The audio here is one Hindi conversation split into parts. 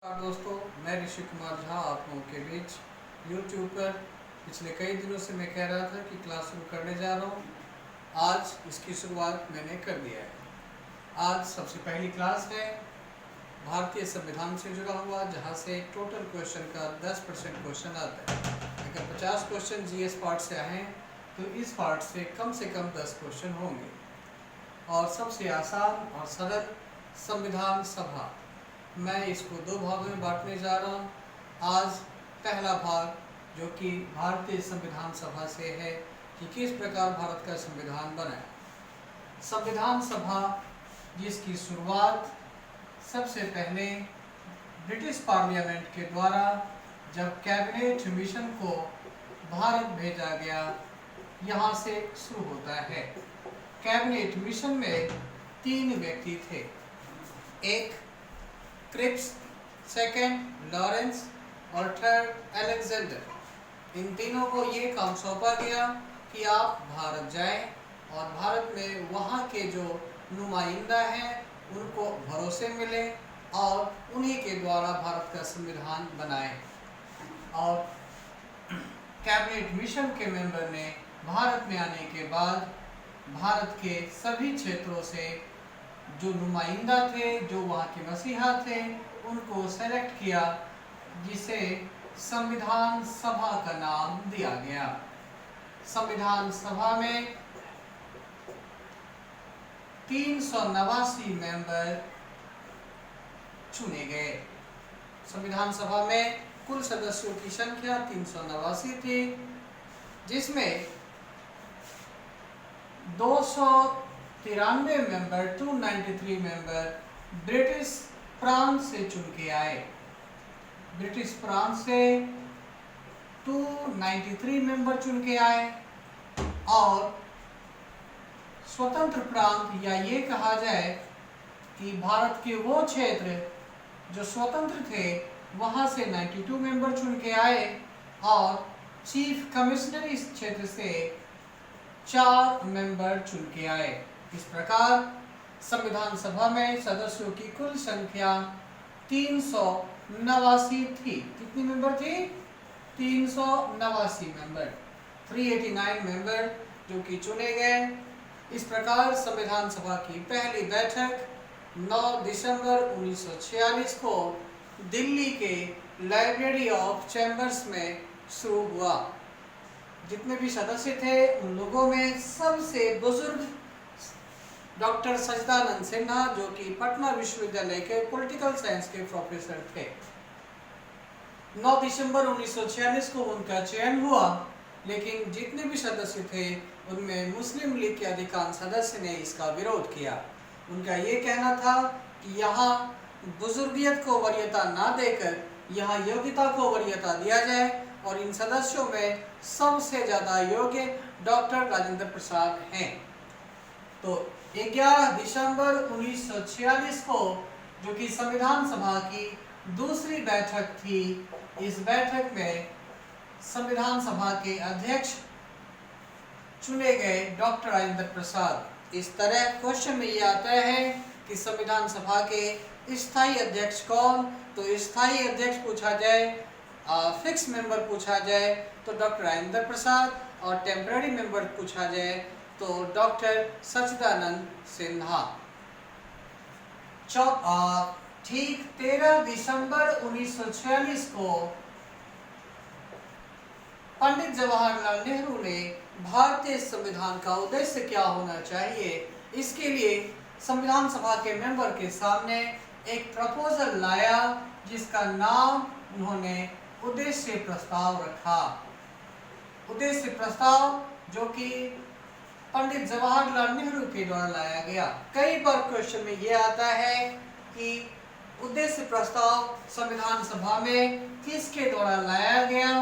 नमस्कार दोस्तों, मैं ऋषि कुमार झा आप लोगों के बीच YouTube पर पिछले कई दिनों से मैं कह रहा था कि क्लास शुरू करने जा रहा हूँ। आज इसकी शुरुआत मैंने कर दिया है। आज सबसे पहली क्लास है भारतीय संविधान से जुड़ा हुआ, जहाँ से टोटल क्वेश्चन का 10% क्वेश्चन आता है। अगर 50 क्वेश्चन जीएस पार्ट से आए तो इस पार्ट से कम 10 क्वेश्चन होंगे। और सबसे आसान और सरल संविधान सभा, मैं इसको दो भागों में बांटने जा रहा हूँ। आज पहला भाग जो कि भारतीय संविधान सभा से है कि किस प्रकार भारत का संविधान बना है। संविधान सभा जिसकी शुरुआत सबसे पहले ब्रिटिश पार्लियामेंट के द्वारा जब कैबिनेट मिशन को भारत भेजा गया, यहाँ से शुरू होता है। कैबिनेट मिशन में 3 व्यक्ति थे, एक क्रिप्स, सेकंड लॉरेंस और थर्ड अलेक्जेंडर। इन तीनों को ये काम सौंपा गया कि आप भारत जाएं और भारत में वहाँ के जो नुमाइंदा हैं उनको भरोसे मिले और उन्हीं के द्वारा भारत का संविधान बनाएं। और कैबिनेट मिशन के मेंबर ने भारत में आने के बाद भारत के सभी क्षेत्रों से जो नुमाइंदा थे, जो वहाँ के मसीहा थे, उनको सेलेक्ट किया, जिसे संविधान सभा का नाम दिया गया। संविधान सभा में 389 मेंबर चुने गए। संविधान सभा में कुल सदस्यों की संख्या 389 थी, जिसमें 293 मेंबर 293 मेंबर ब्रिटिश प्रांत से चुन के आए। ब्रिटिश प्रांत से 293 मेंबर चुन के आए और स्वतंत्र प्रांत, या ये कहा जाए कि भारत के वो क्षेत्र जो स्वतंत्र थे, वहां से 92 मेंबर चुन के आए और चीफ कमिश्नर इस क्षेत्र से 4 मेंबर चुन के आए। इस प्रकार संविधान सभा में सदस्यों की कुल संख्या 389 थी। कितनी मेंबर थी? 389 मेंबर, 389 मेंबर जो कि चुने गए। इस प्रकार संविधान सभा की पहली बैठक 9 दिसंबर 1946 को दिल्ली के लाइब्रेरी ऑफ चैम्बर्स में शुरू हुआ। जितने भी सदस्य थे उन लोगों में सबसे बुजुर्ग डॉक्टर सच्चिदानंद सिन्हा, जो कि पटना विश्वविद्यालय के पॉलिटिकल साइंस के प्रोफेसर थे। 9 दिसंबर 1946 को उनका चयन हुआ, लेकिन जितने भी सदस्य थे उनमें मुस्लिम लीग के अधिकांश सदस्य ने इसका विरोध किया। उनका ये कहना था कि यहाँ बुजुर्गियत को वरीयता ना देकर यहाँ योग्यता को वरीयता दिया जाए, और इन सदस्यों में सबसे ज़्यादा योग्य डॉक्टर राजेंद्र प्रसाद हैं। तो 11 दिसंबर 1946 को, जो कि संविधान सभा की दूसरी बैठक थी, इस बैठक में संविधान सभा के अध्यक्ष चुने गए डॉक्टर राजेंद्र प्रसाद। इस तरह क्वेश्चन में ये आता है कि संविधान सभा के स्थायी अध्यक्ष कौन, तो स्थायी अध्यक्ष पूछा जाए, फिक्स मेंबर पूछा जाए तो डॉक्टर राजेंद्र प्रसाद, और टेम्पररी मेंबर पूछा जाए तो डॉक्टर सच्चिदानंद सिन्हा। ठीक 13 दिसंबर 1946 को पंडित जवाहरलाल नेहरू ने भारतीय संविधान का उद्देश्य क्या होना चाहिए, इसके लिए संविधान सभा के मेंबर के सामने एक प्रपोजल लाया, जिसका नाम उन्होंने उद्देश्य प्रस्ताव रखा। उद्देश्य प्रस्ताव जो कि पंडित जवाहरलाल नेहरू के द्वारा लाया गया। कई बार क्वेश्चन में ये आता है कि उद्देश्य प्रस्ताव संविधान सभा में किसके द्वारा लाया गया,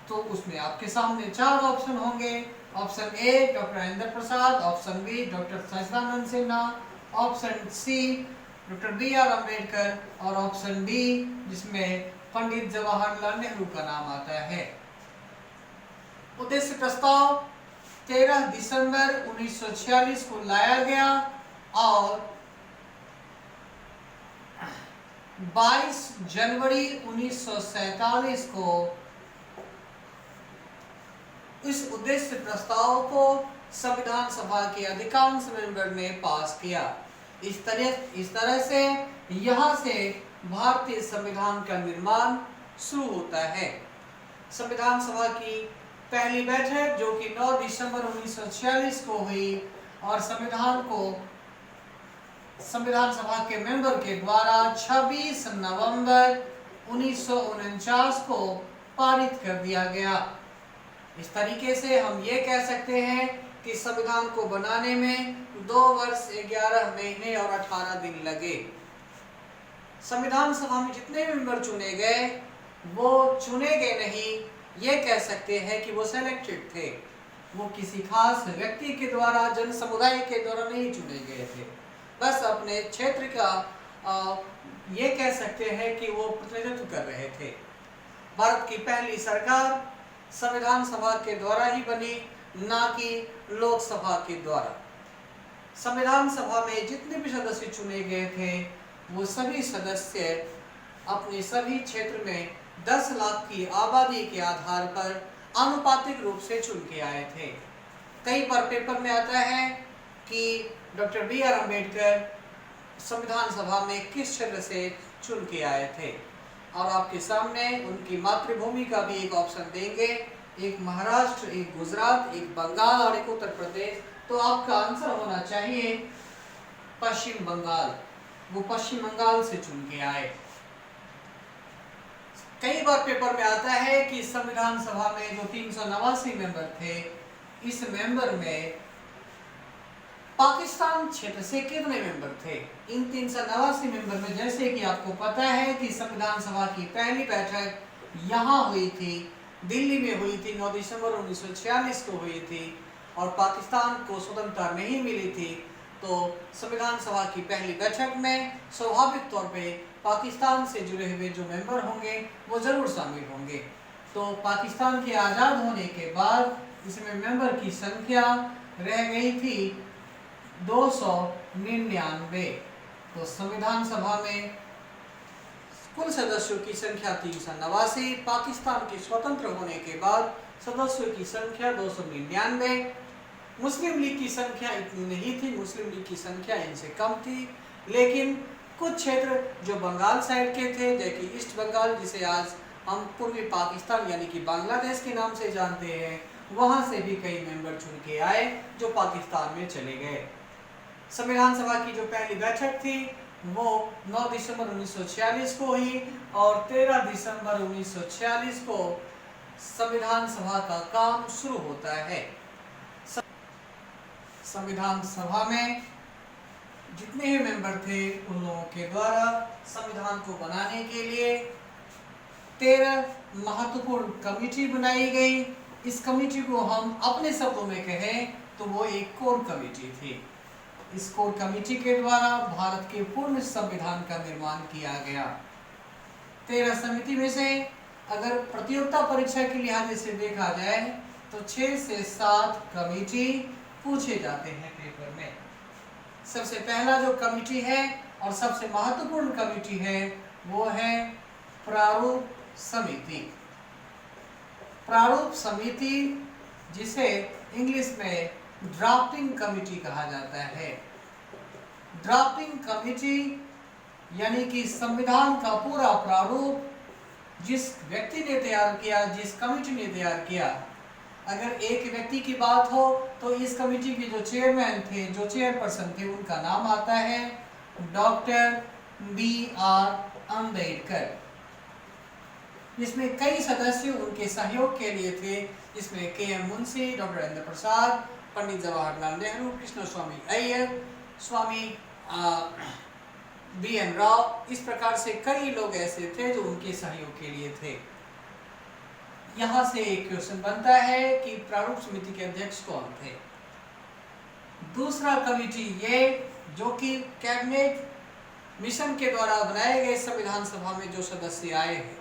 तो उसमें आपके सामने 4 ऑप्शन होंगे। Option A doctor Rajendra Prasad, option B doctor Sachchidanand Sinha, option C doctor B R. Ambedkar और ऑप्शन डी जिसमें पंडित जवाहरलाल नेहरू का नाम आता है। उद्देश्य प्रस्ताव 13 दिसंबर 1946 को लाया गया और 22 जनवरी 1947 को इस उद्देश्य प्रस्ताव को संविधान सभा के अधिकांश मेंबर ने पास किया। इस तरह से यहाँ से भारतीय संविधान का निर्माण शुरू होता है। संविधान सभा की पहली बैठक जो कि 9 दिसंबर 1946 को हुई और संविधान सभा के मेंबर के द्वारा 26 नवंबर 1949 को पारित कर दिया गया। इस तरीके से हम ये कह सकते हैं कि संविधान को बनाने में 2 वर्ष 11 महीने और 18 दिन लगे। संविधान सभा में जितने मेंबर चुने गए वो चुने गए नहीं, ये कह सकते हैं कि वो सेलेक्टेड थे। वो किसी खास व्यक्ति के द्वारा, जन समुदाय के द्वारा नहीं चुने गए थे। बस अपने क्षेत्र का ये कह सकते हैं कि वो प्रतिनिधित्व कर रहे थे। भारत की पहली सरकार संविधान सभा के द्वारा ही बनी, ना कि लोकसभा के द्वारा। संविधान सभा में जितने भी सदस्य चुने गए थे वो सभी सदस्य अपने सभी क्षेत्र में 10 लाख की आबादी के आधार पर आनुपातिक रूप से चुन के आए थे। कई बार पेपर में आता है कि डॉक्टर B.R. अम्बेडकर संविधान सभा में किस क्षेत्र से चुन के आए थे, और आपके सामने उनकी मातृभूमि का भी एक ऑप्शन देंगे, एक महाराष्ट्र, एक गुजरात, एक बंगाल और एक उत्तर प्रदेश। तो आपका आंसर होना चाहिए पश्चिम बंगाल। वो पश्चिम बंगाल से चुन के आए। कई बार पेपर में आता है कि संविधान सभा में जो 389 मेंबर थे, इस मेंबर में पाकिस्तान क्षेत्र से कितने मेंबर थे। इन 389 मेंबर में जैसे कि आपको पता है कि संविधान सभा की पहली बैठक यहाँ हुई थी, दिल्ली में हुई थी, 9 दिसंबर 1946 को हुई थी, और पाकिस्तान को स्वतंत्रता नहीं मिली थी। तो संविधान सभा की पहली बैठक में स्वाभाविक तौर पे पाकिस्तान से जुड़े हुए जो मेंबर होंगे वो जरूर शामिल होंगे। तो पाकिस्तान के आज़ाद होने के बाद इसमें मेंबर की संख्या रह गई थी 299। तो संविधान सभा में कुल सदस्यों की संख्या 389, पाकिस्तान के स्वतंत्र होने के बाद सदस्यों की संख्या 299। मुस्लिम लीग की संख्या इतनी नहीं थी, मुस्लिम लीग की संख्या इनसे कम थी, लेकिन कुछ क्षेत्र जो बंगाल साइड के थे, जैसे ईस्ट बंगाल जिसे आज हम पूर्वी पाकिस्तान यानी कि बांग्लादेश के नाम से जानते हैं, वहाँ से भी कई मेंबर चुन के आए जो पाकिस्तान में चले गए। संविधान सभा की जो पहली बैठक थी वो 9 दिसंबर 1946 को हुई और 13 दिसंबर 1946 को संविधान सभा का काम शुरू होता है। संविधान सभा में जितने भी मेंबर थे उन लोगों के द्वारा संविधान को बनाने के लिए 13 महत्वपूर्ण कमेटी बनाई गई। इस कमेटी को हम अपने शब्दों में कहें तो वो एक कोर कमेटी थी। इस कोर कमेटी के द्वारा भारत के पूर्ण संविधान का निर्माण किया गया। 13 समिति में से अगर प्रतियोगिता परीक्षा के लिहाज से देखा जाए तो 6 से 7 कमेटी पूछे जाते हैं पेपर में। सबसे पहला जो कमेटी है और सबसे महत्वपूर्ण कमेटी है वो है प्रारूप समिति। प्रारूप समिति जिसे इंग्लिश में ड्राफ्टिंग कमेटी कहा जाता है। ड्राफ्टिंग कमेटी यानी कि संविधान का पूरा प्रारूप जिस व्यक्ति ने तैयार किया, जिस कमेटी ने तैयार किया। अगर एक व्यक्ति की बात हो तो इस कमेटी के जो चेयरमैन थे, जो चेयरपर्सन थे, उनका नाम आता है डॉक्टर B.R. अम्बेडकर। इसमें कई सदस्य उनके सहयोग के लिए थे, जिसमें K.M. मुंशी, डॉक्टर राजेंद्र प्रसाद, पंडित जवाहरलाल नेहरू, कृष्ण स्वामी अय्यर, स्वामी B.N. राव, इस प्रकार से कई लोग ऐसे थे जो उनके सहयोग के लिए थे। यहाँ से एक क्वेश्चन बनता है कि प्रारूप समिति के अध्यक्ष कौन थे। दूसरा कमेटी ये जो कि कैबिनेट मिशन के द्वारा बनाए गए संविधान सभा में जो सदस्य आए हैं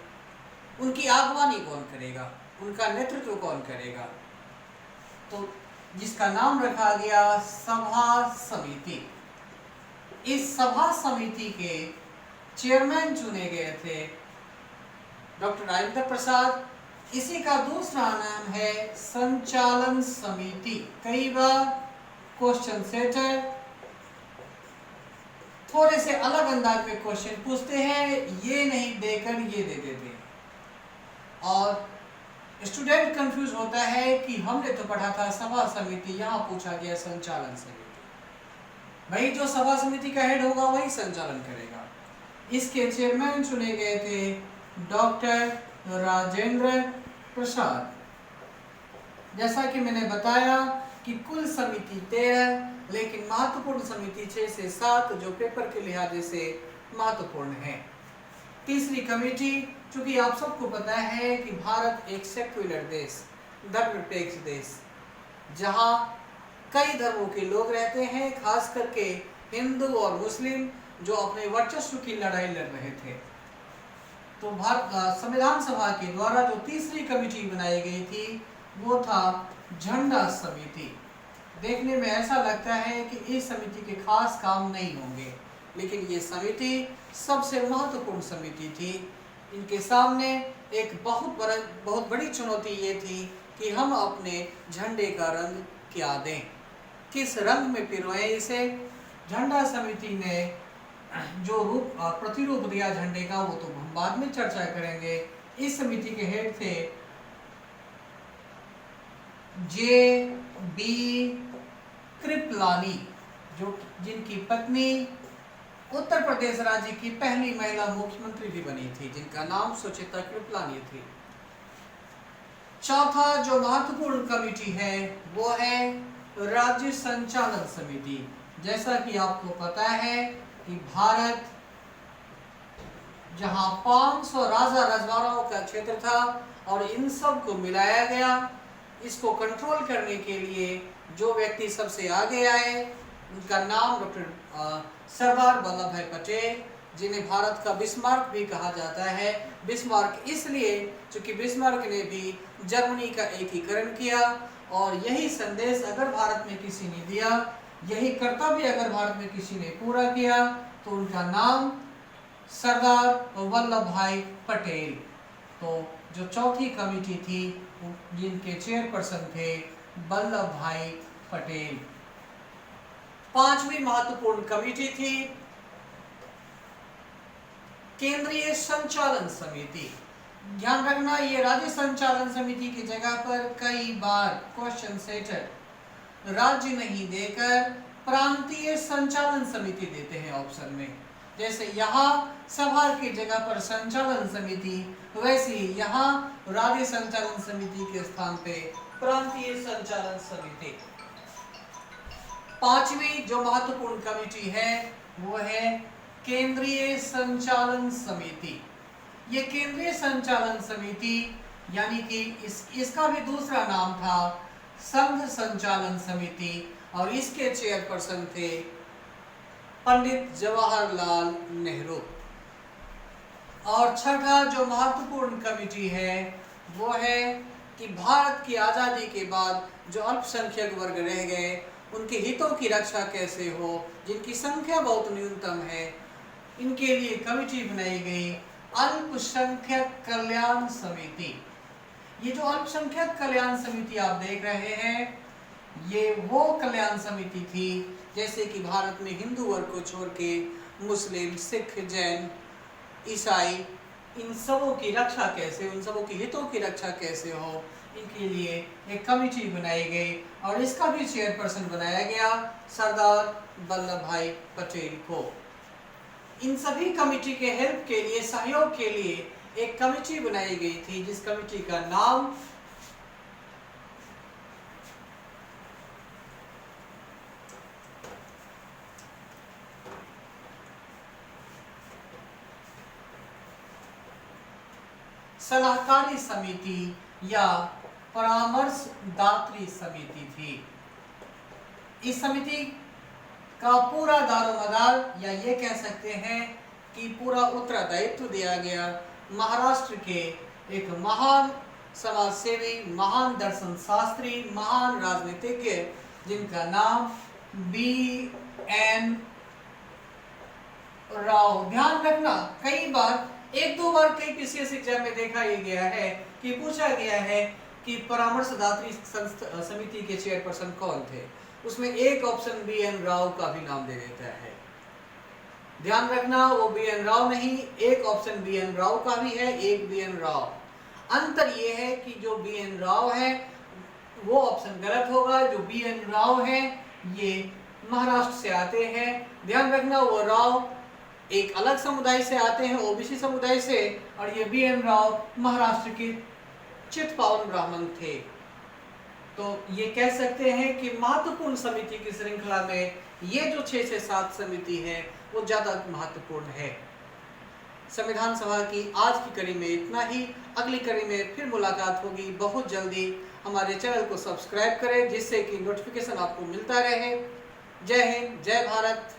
उनकी आगवानी कौन करेगा, उनका नेतृत्व कौन करेगा। तो जिसका नाम रखा गया सभा समिति। इस सभा समिति के चेयरमैन चुने गए थे डॉक्टर राजेंद्र प्रसाद। इसी का दूसरा नाम है संचालन समिति। कई बार क्वेश्चन सेटर थोड़े से अलग अंदाज में क्वेश्चन पूछते हैं, ये नहीं देकर ये दे देते हैं और स्टूडेंट कंफ्यूज होता है कि हमने तो पढ़ा था सभा समिति, यहाँ पूछा गया संचालन समिति। भाई जो सभा समिति का हेड होगा वही संचालन करेगा। इसके चेयरमैन चुने गए थे डॉक्टर राजेंद्र प्रसाद। जैसा कि मैंने बताया कि कुल समिति 13, लेकिन महत्वपूर्ण समिति 6 से 7 जो पेपर के लिहाज से महत्वपूर्ण है। तीसरी कमेटी, चूंकि आप सबको पता है कि भारत एक सेक्युलर देश, धर्मनिरपेक्ष देश, जहां कई धर्मों के लोग रहते हैं, खास करके हिंदू और मुस्लिम जो अपने वर्चस्व की लड़ाई लड़ रहे थे। तो भारत संविधान सभा के द्वारा जो तीसरी कमेटी बनाई गई थी वो था झंडा समिति। देखने में ऐसा लगता है कि इस समिति के खास काम नहीं होंगे, लेकिन ये समिति सबसे महत्वपूर्ण समिति थी। इनके सामने एक बहुत बड़ी चुनौती ये थी कि हम अपने झंडे का रंग क्या दें, किस रंग में पिरोएं इसे। झंडा समिति ने जो प्रतिरूप दिया झंडे का वो तो हम बाद में चर्चा करेंगे। इस समिति के हेड थे J.B. कृपलानी, जिनकी पत्नी उत्तर प्रदेश राज्य की पहली महिला मुख्यमंत्री भी बनी थी, जिनका नाम सुचेता कृपलानी थी। चौथा जो महत्वपूर्ण कमेटी है वो है राज्य संचालन समिति। जैसा कि आपको पता है कि भारत जहां 500 राजा रजवाड़ों का क्षेत्र था और इन सब को मिलाया गया, इसको कंट्रोल करने के लिए जो व्यक्ति सबसे आगे आए उनका नाम डॉक्टर सरदार वल्लभ भाई पटेल, जिन्हें भारत का बिस्मार्क भी कहा जाता है। बिस्मार्क इसलिए क्योंकि बिस्मार्क ने भी जर्मनी का एकीकरण किया और यही संदेश अगर भारत में किसी ने दिया, यही कर्तव्य अगर भारत में किसी ने पूरा किया, तो उनका नाम सरदार वल्लभ भाई पटेल। तो जो चौथी कमेटी थी जिनके चेयरपर्सन थे वल्लभ भाई पटेल। पांचवी महत्वपूर्ण कमेटी थी केंद्रीय संचालन समिति। ध्यान रखना, ये राज्य संचालन समिति की जगह पर कई बार क्वेश्चन सेटर राज्य नहीं देकर प्रांतीय संचालन समिति देते हैं ऑप्शन में। जैसे यहाँ सभा की जगह पर संचालन समिति, वैसे ही यहाँ राज्य संचालन समिति के स्थान पे प्रांतीय संचालन समिति। पांचवी जो महत्वपूर्ण कमेटी है वो है केंद्रीय संचालन समिति। ये केंद्रीय संचालन समिति यानी कि इसका भी दूसरा नाम था संघ संचालन समिति और इसके चेयरपर्सन थे पंडित जवाहरलाल नेहरू। और छठा जो महत्वपूर्ण कमेटी है वो है कि भारत की आज़ादी के बाद जो अल्पसंख्यक वर्ग रह गए उनके हितों की रक्षा कैसे हो, जिनकी संख्या बहुत न्यूनतम है, इनके लिए कमेटी बनाई गई अल्पसंख्यक कल्याण समिति। ये जो अल्पसंख्यक कल्याण समिति आप देख रहे हैं ये वो कल्याण समिति थी जैसे कि भारत में हिंदू वर्ग को छोड़ के मुस्लिम, सिख, जैन, ईसाई, इन सबों की रक्षा कैसे, उन सबों के हितों की रक्षा कैसे हो, इनके लिए एक कमेटी बनाई गई और इसका भी चेयरपर्सन बनाया गया सरदार वल्लभ भाई पटेल को। इन सभी कमेटी के हेल्प के लिए, सहयोग के लिए एक कमेटी बनाई गई थी जिस कमेटी का नाम सलाहकारी समिति या परामर्शदात्री समिति थी। इस समिति का पूरा दारोमदार या ये कह सकते हैं कि पूरा उत्तरदायित्व दिया गया महाराष्ट्र के एक महान समाज सेवी, महान दर्शन शास्त्री, महान राजनीतिज्ञ जिनका नाम B.N. राव। ध्यान रखना, कई बार एक दो बार कई पीसीएस एग्जाम में देखा ये गया है कि पूछा गया है कि परामर्शदात्री समिति के चेयरपर्सन कौन थे, उसमें एक ऑप्शन बी एन राव का भी नाम दे देता है। ध्यान रखना, वो बी एन राव नहीं, एक ऑप्शन बी एन राव का भी है, एक बी एन राव। अंतर ये है कि जो बी एन राव है वो ऑप्शन गलत होगा। जो बी एन राव है ये महाराष्ट्र से आते हैं। ध्यान रखना, वो राव एक अलग समुदाय से आते हैं, ओबीसी समुदाय से, और ये बी एन राव महाराष्ट्र के चित्पावन ब्राह्मण थे। तो ये कह सकते हैं कि महत्वपूर्ण समिति की श्रृंखला में ये जो 6 से 7 समिति है वो ज्यादा महत्वपूर्ण है। संविधान सभा की आज की कड़ी में इतना ही। अगली कड़ी में फिर मुलाकात होगी बहुत जल्दी। हमारे चैनल को सब्सक्राइब करें जिससे कि नोटिफिकेशन आपको मिलता रहे। जय हिंद, जय भारत।